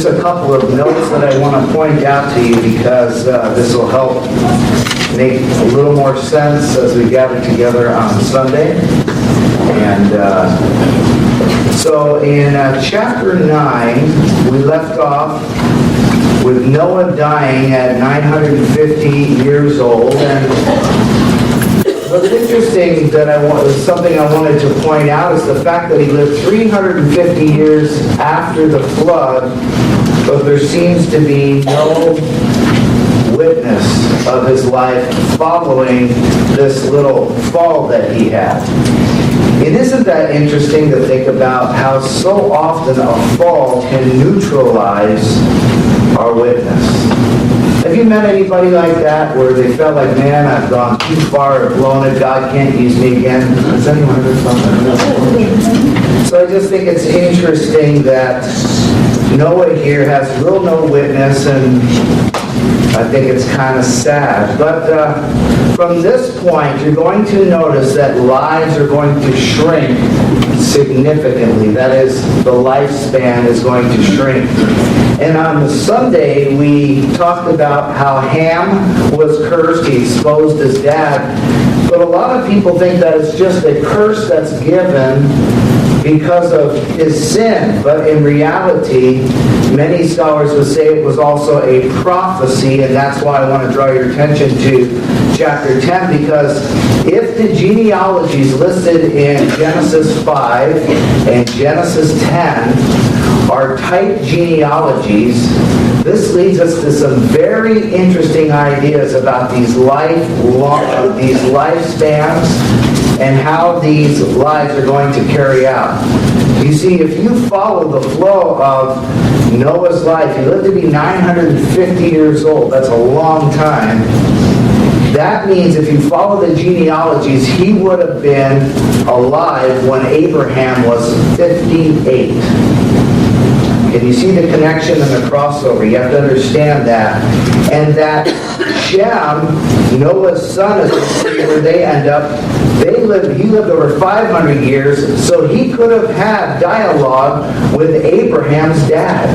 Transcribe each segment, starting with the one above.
just a couple of notes that I want to point out to you because this will help make a little more sense as we gather together on Sunday. And so in chapter 9, we left off with Noah dying at 950 years old. And what's interesting something I wanted to point out is the fact that he lived 350 years after the flood, but there seems to be no witness of his life following this little fall that he had. It isn't that interesting to think about how so often a fall can neutralize our witness. Have you met anybody like that where they felt like, man, I've gone too far, I've blown it, God can't use me again? Has anyone ever felt that? So I just think it's interesting that Noah here has no witness, and I think it's kind of sad. But from this point, you're going to notice that lives are going to shrink significantly. That is, the lifespan is going to shrink. And on the Sunday, we talked about how Ham was cursed. He exposed his dad. But a lot of people think that it's just a curse that's given because of his sin. But in reality, many scholars would say it was also a prophecy, and that's why I want to draw your attention to chapter 10, because if the genealogies listed in Genesis 5 and Genesis 10 are type genealogies, this leads us to some very interesting ideas about these lifespans and how these lives are going to carry out. You see, if you follow the flow of Noah's life, he lived to be 950 years old. That's a long time. That means if you follow the genealogies, he would have been alive when Abraham was 58. And you see the connection and the crossover. You have to understand that. And that Shem, Noah's son, is where they end up. He lived over 500 years, so he could have had dialogue with Abraham's dad.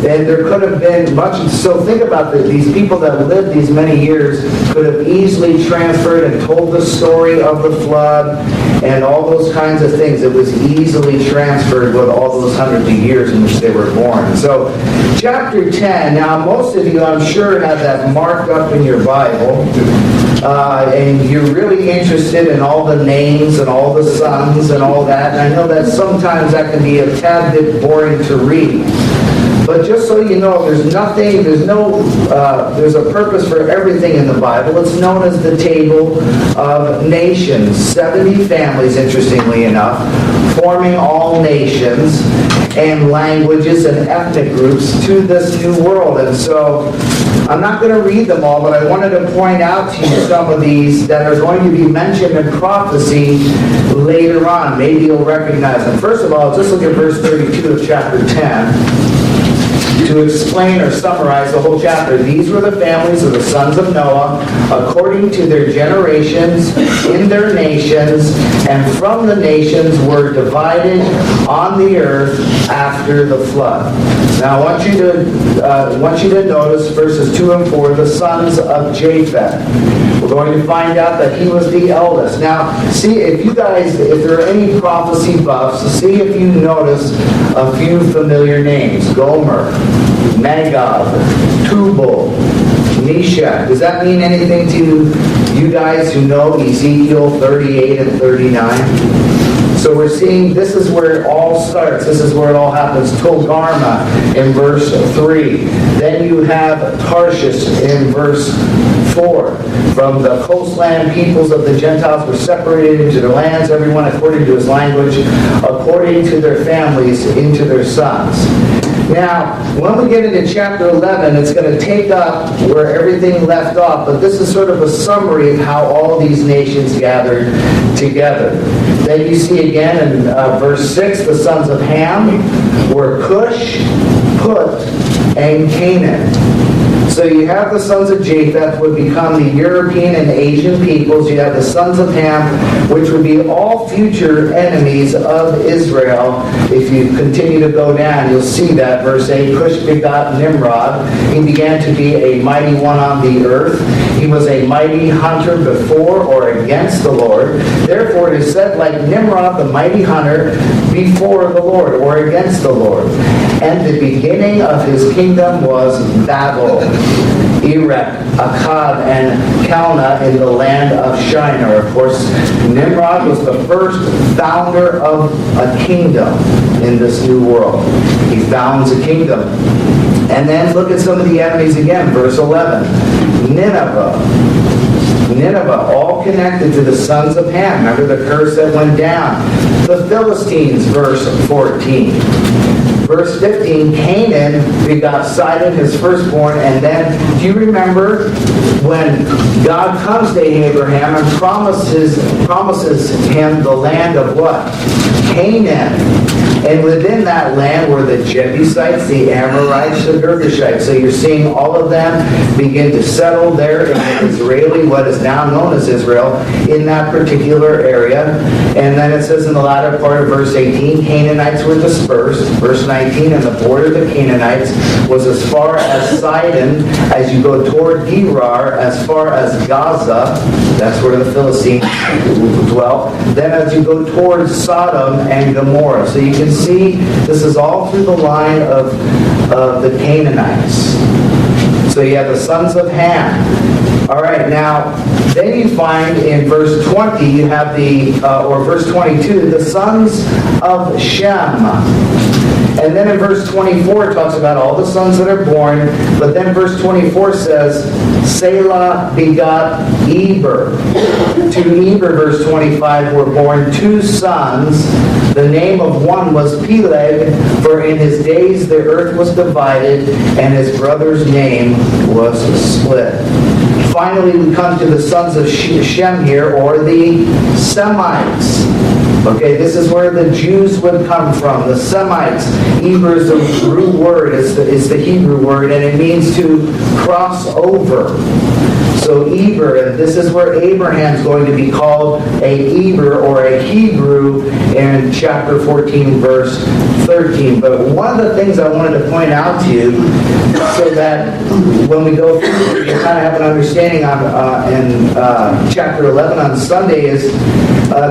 And there could have been much. So think about this. These people that lived these many years could have easily transferred and told the story of the flood and all those kinds of things. It was easily transferred with all those hundreds of years in which they were born. So chapter 10, now most of you I'm sure have that marked up in your Bible. And you're really interested in all the names and all the sons and all that. And I know that sometimes that can be a tad bit boring to read. But just so you know, there's a purpose for everything in the Bible. It's known as the Table of Nations. 70 families, interestingly enough, forming all nations and languages and ethnic groups to this new world. And so I'm not going to read them all, but I wanted to point out to you some of these that are going to be mentioned in prophecy later on. Maybe you'll recognize them. First of all, just look at verse 32 of chapter 10. To explain or summarize the whole chapter. These were the families of the sons of Noah, according to their generations, in their nations, and from the nations were divided on the earth after the flood. Now I want you to notice verses 2 and 4, the sons of Japheth. We're going to find out that he was the eldest. Now, see if there are any prophecy buffs, see if you notice a few familiar names. Gomer, Magog, Tubal, Meshach. Does that mean anything to you guys who know Ezekiel 38 and 39? So we're seeing this is where it all starts. This is where it all happens. Togarmah in verse 3. Then you have Tarshish in verse 4. From the coastland peoples of the Gentiles were separated into their lands, everyone according to his language, according to their families, into their sons. Now, when we get into chapter 11, it's going to take up where everything left off, but this is sort of a summary of how all these nations gathered together. Then you see again in verse 6, the sons of Ham were Cush, Put, and Canaan. So you have the sons of Japheth would become the European and Asian peoples. You have the sons of Ham, which would be all future enemies of Israel. If you continue to go down, you'll see that. Verse 8, Cush begot Nimrod. He began to be a mighty one on the earth. He was a mighty hunter before or against the Lord. Therefore it is said, like Nimrod, the mighty hunter, before the Lord or against the Lord. And the beginning of his kingdom was Babel, Erech, Akkad, and Calneh in the land of Shinar. Of course, Nimrod was the first founder of a kingdom in this new world. He founds a kingdom. And then look at some of the enemies again. Verse 11. Nineveh, all connected to the sons of Ham. Remember the curse that went down. The Philistines, verse 14. Verse 15, Canaan begot Sidon, his firstborn. And then, do you remember when God comes to Abraham and promises him the land of what? Canaan. And within that land were the Jebusites, the Amorites, the Girgashites. So you're seeing all of them begin to settle there in Israeli, what is now known as Israel, in that particular area. And then it says in the latter part of verse 18, Canaanites were dispersed. Verse 19, and the border of the Canaanites was as far as Sidon, as you go toward Gerar, as far as Gaza. That's where the Philistines dwelt. Then as you go towards Sodom and Gomorrah. So you can see this is all through the line of the Canaanites. So you have the sons of Ham. All right, now, then you find in verse 20, you have or verse 22, the sons of Shem. And then in verse 24, it talks about all the sons that are born. But then verse 24 says, Selah begot Eber. To Eber, verse 25, were born two sons. The name of one was Peleg, for in his days the earth was divided, and his brother's name was split. Finally, we come to the sons of Shem here, or the Semites. Okay, this is where the Jews would come from. The Semites. Eber is the root word, is the Hebrew word, and it means to cross over. So Eber, and this is where Abraham's going to be called a Eber or a Hebrew in chapter 14, verse 13. But one of the things I wanted to point out to you, so that when we go through, you kind of have an understanding in chapter 11 on Sunday, is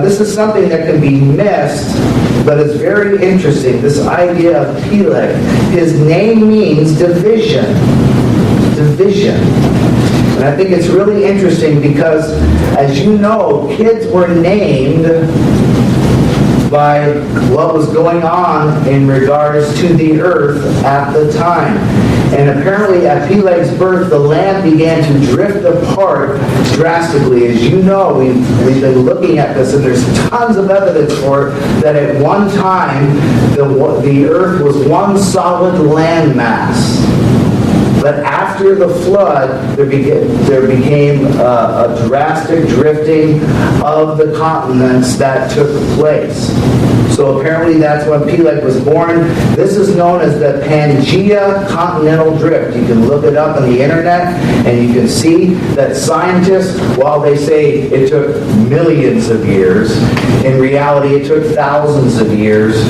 this is something that can be missed, but it's very interesting. This idea of Peleg. His name means division. Division. And I think it's really interesting because, as you know, kids were named by what was going on in regards to the earth at the time. And apparently at Peleg's birth, the land began to drift apart drastically. As you know, we've been looking at this, and there's tons of evidence for it, that at one time the earth was one solid landmass. But after the flood, there became a drastic drifting of the continents that took place. So apparently that's when Peleg was born. This is known as the Pangea Continental Drift. You can look it up on the internet, and you can see that scientists, while they say it took millions of years, in reality it took thousands of years.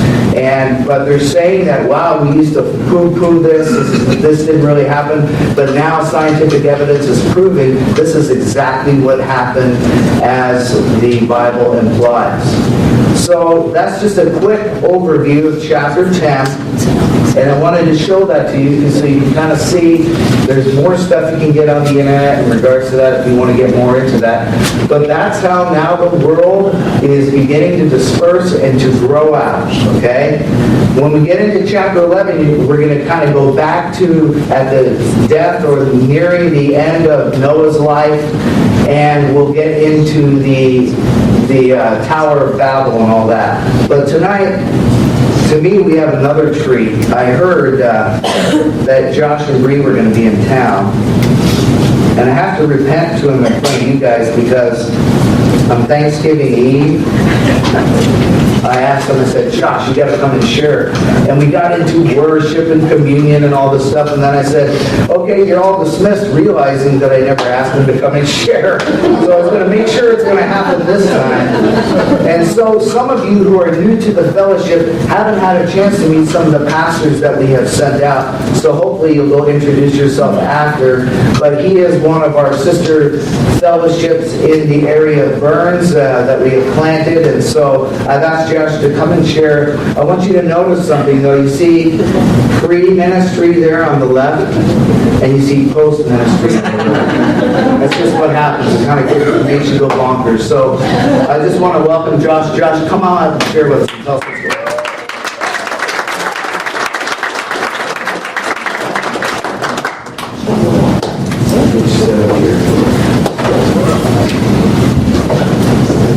But they're saying that, wow, we used to poo-poo this didn't really happen, but now scientific evidence is proving this is exactly what happened as the Bible implies. So that's just a quick overview of chapter 10. And I wanted to show that to you so you can kind of see there's more stuff you can get on the internet in regards to that if you want to get more into that. But that's how now the world is beginning to disperse and to grow out. Okay? When we get into chapter 11, we're going to kind of go back to at the death or nearing the end of Noah's life, and we'll get into the Tower of Babel and all that. But tonight, to me, we have another treat. I heard that Josh and Bree were going to be in town. And I have to repent to him in front of you guys because on Thanksgiving Eve, I asked him, I said, Josh, you got to come and share. And we got into worship and communion and all this stuff. And then I said, okay, you're all dismissed, realizing that I never asked him to come and share. So I was going to make sure it's going to happen this time. And so some of you who are new to the fellowship haven't had a chance to meet some of the pastors that we have sent out. So hopefully you'll go introduce yourself after. But he is one of our sister fellowships in the area of Burns that we have planted. And so I've asked Josh to come and share. I want you to notice something, though. You see pre-ministry there on the left, and you see post-ministry on the right. That's just what happens. It kind of makes you go bonkers. So I just want to welcome Josh. Josh, come on up and share with us and tell us what's going on.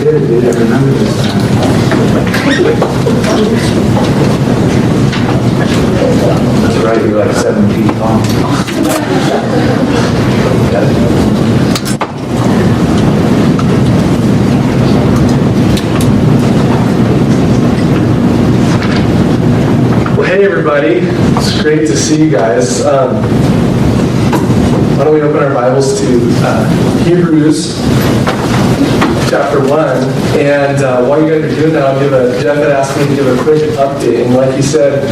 I remember this time. That's right, you're like 7 feet tall. Well, hey everybody. It's great to see you guys. Why don't we open our Bibles to Hebrews chapter 1, and while you guys are doing that, Jeff had asked me to give a quick update, and like he said,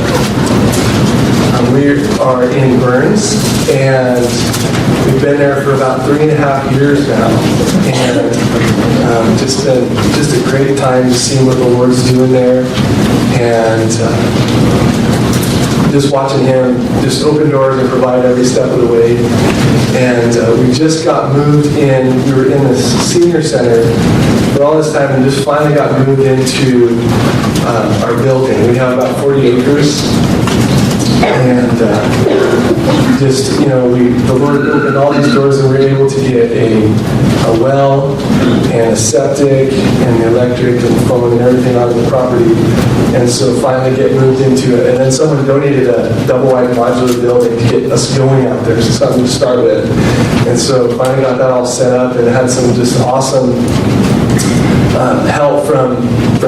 we are in Burns, and we've been there for about 3.5 years now, and just a great time to see what the Lord's doing there, and just watching him just open doors and provide every step of the way. And we just got moved in. We were in the senior center for all this time and just finally got moved into our building. We have about 40 acres. And just, the Lord opened all these doors and we were able to get a well and a septic and the electric and phone and everything out of the property. And so finally get moved into it. And then someone donated a double-wide modular building to get us going out there, so something to start with. And so finally got that all set up and had some just awesome help from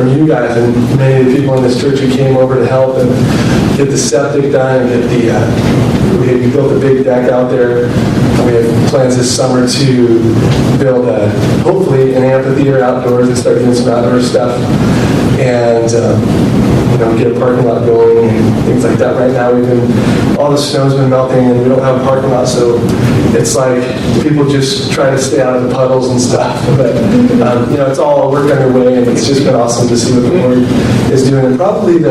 you guys and many of the people in this church who came over to help and get the septic done and get we built a big deck out there. We have plans this summer to build hopefully an amphitheater outdoors and start doing some outdoor stuff and get a parking lot going and things like that. Right now all the snow's been melting and we don't have a parking lot, so it's like people just try to stay out of the puddles and stuff. But it's all work underway, and it's just been awesome to see what the Lord is doing. And probably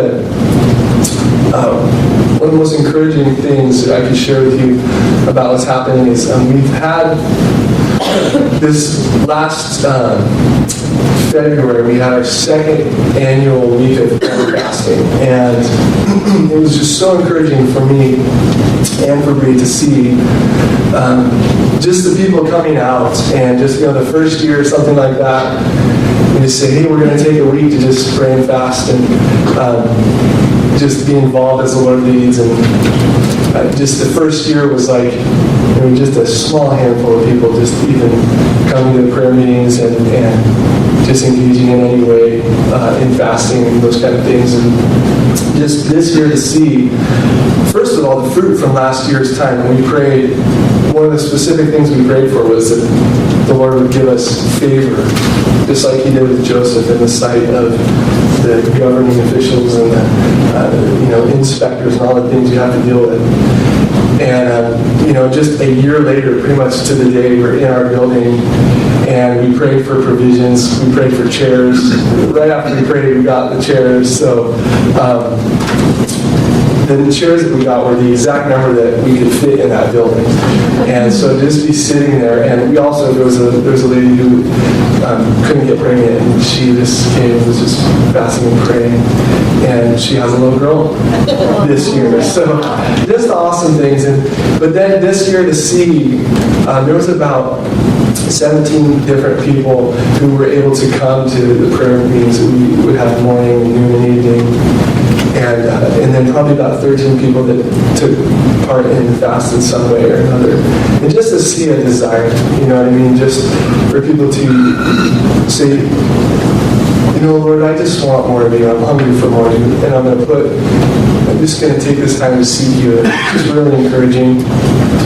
one of the most encouraging things that I could share with you about what's happening is we've had this last February, we had our second annual week of fasting, and it was just so encouraging for me and for Bree to see just the people coming out, and just the first year or something like that, we just say, hey, we're going to take a week to just pray and fast and just be involved as the Lord leads. And just the first year was like just a small handful of people just even coming to the prayer meetings and just engaging in any way in fasting and those kind of things. And just this year to see, first of all, the fruit from last year's time. When we prayed, one of the specific things we prayed for was that the Lord would give us favor, just like he did with Joseph in the sight of the governing officials and the inspectors and all the things you have to deal with. And just a year later, pretty much to the day, we're in our building and we prayed for provisions. We prayed for chairs. Right after we prayed, we got the chairs. So the chairs that we got were the exact number that we could fit in that building. And so just be sitting there. And we also, there was a lady who couldn't get pregnant, and she just came and was just fasting and praying. And she has a little girl this year. So just awesome things. But then this year to see, there was about 17 different people who were able to come to the prayer meetings that we would have morning, noon, and evening. And then probably about 13 people that took part in the fast in some way or another. And just to see a desire, you know what I mean? Just for people to say, Lord, I just want more of you. I'm hungry for more of you. And I'm just going to take this time to seek you. It's just really encouraging.